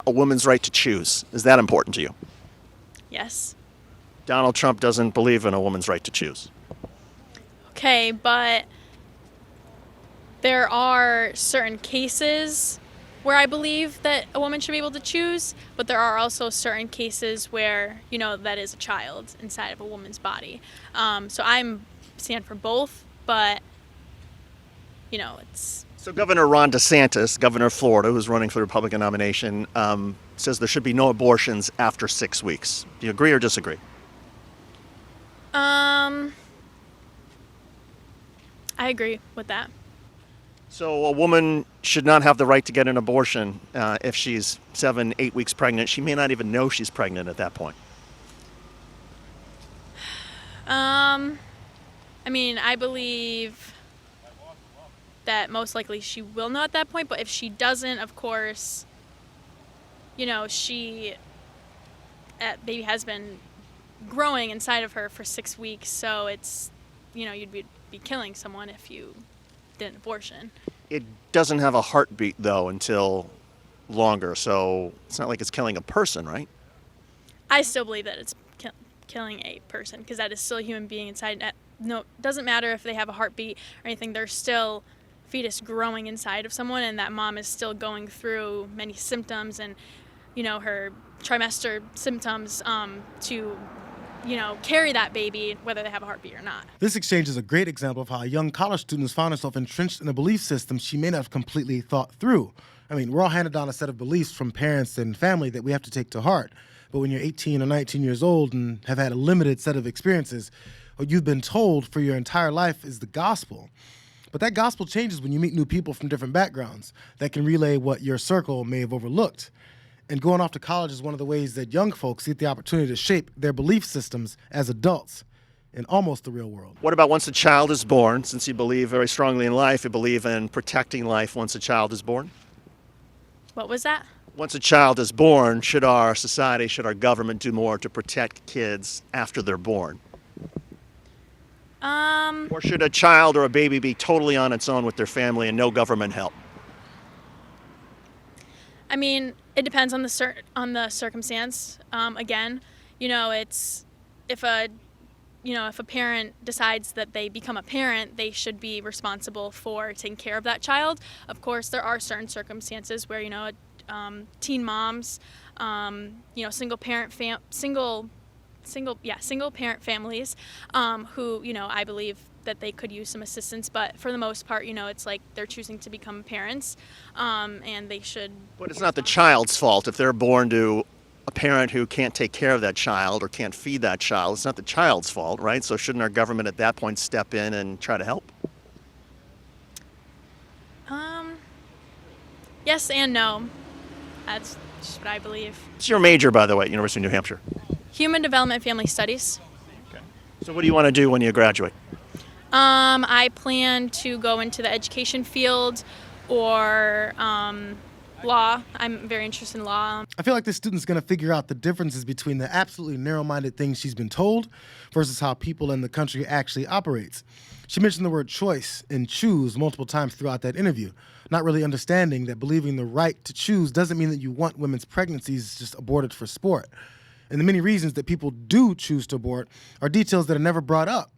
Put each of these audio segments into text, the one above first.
a woman's right to choose. Is that important to you? Yes. Donald Trump doesn't believe in a woman's right to choose. Okay, but there are certain cases where I believe that a woman should be able to choose, but there are also certain cases where, that is a child inside of a woman's body. So I'm stand for both, but, it's... So Governor Ron DeSantis, governor of Florida, who's running for the Republican nomination, says there should be no abortions after 6 weeks. Do you agree or disagree? I agree with that. So a woman should not have the right to get an abortion if she's 7, 8 weeks pregnant. She may not even know she's pregnant at that point. I believe that most likely she will know at that point, but if she doesn't, of course, baby has been growing inside of her for 6 weeks, so it's, you'd be killing someone if you did an abortion. It doesn't have a heartbeat, though, until longer, so it's not like it's killing a person, right? I still believe that it's killing a person, because that is still a human being inside. No, it doesn't matter if they have a heartbeat or anything, there's still fetus growing inside of someone, and that mom is still going through many symptoms and, her trimester symptoms to carry that baby, whether they have a heartbeat or not. This exchange is a great example of how a young college student has found herself entrenched in a belief system she may not have completely thought through. We're all handed down a set of beliefs from parents and family that we have to take to heart. But when you're 18 or 19 years old and have had a limited set of experiences, what you've been told for your entire life is the gospel. But that gospel changes when you meet new people from different backgrounds that can relay what your circle may have overlooked. And going off to college is one of the ways that young folks get the opportunity to shape their belief systems as adults in almost the real world. What about once a child is born? Since you believe very strongly in life, you believe in protecting life once a child is born? What was that? Once a child is born, should our society, should our government do more to protect kids after they're born? Or should a child or a baby be totally on its own with their family and no government help? It depends on the circumstance. Again, it's if a parent decides that they become a parent, they should be responsible for taking care of that child. Of course, there are certain circumstances where teen moms, single parent families, who I believe that they could use some assistance, but for the most part, it's like they're choosing to become parents, and they should. But it's not the child's fault if they're born to a parent who can't take care of that child or can't feed that child. It's not the child's fault, right? So shouldn't our government at that point step in and try to help? Yes and no. That's just what I believe. What's your major, by the way, at University of New Hampshire? Human Development and Family Studies. Okay. So what do you want to do when you graduate? I plan to go into the education field or law. I'm very interested in law. I feel like this student's going to figure out the differences between the absolutely narrow-minded things she's been told versus how people in the country actually operates. She mentioned the word choice and choose multiple times throughout that interview, not really understanding that believing the right to choose doesn't mean that you want women's pregnancies just aborted for sport. And the many reasons that people do choose to abort are details that are never brought up.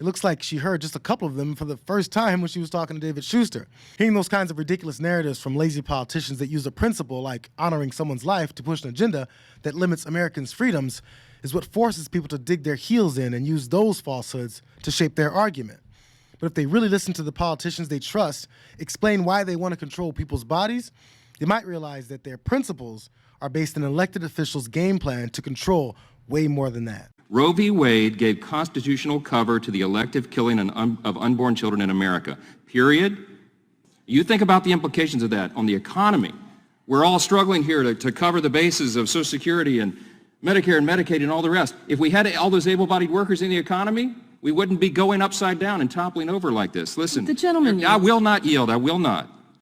It looks like she heard just a couple of them for the first time when she was talking to David Schuster. Hearing those kinds of ridiculous narratives from lazy politicians that use a principle like honoring someone's life to push an agenda that limits Americans' freedoms is what forces people to dig their heels in and use those falsehoods to shape their argument. But if they really listen to the politicians they trust, explain why they want to control people's bodies, they might realize that their principles are based on elected officials' game plan to control way more than that. Roe v. Wade gave constitutional cover to the elective killing of unborn children in America, period. You think about the implications of that on the economy. We're all struggling here to cover the bases of Social Security and Medicare and Medicaid and all the rest. If we had all those able-bodied workers in the economy, we wouldn't be going upside down and toppling over like this. Listen, the gentleman I will not yield. I will not.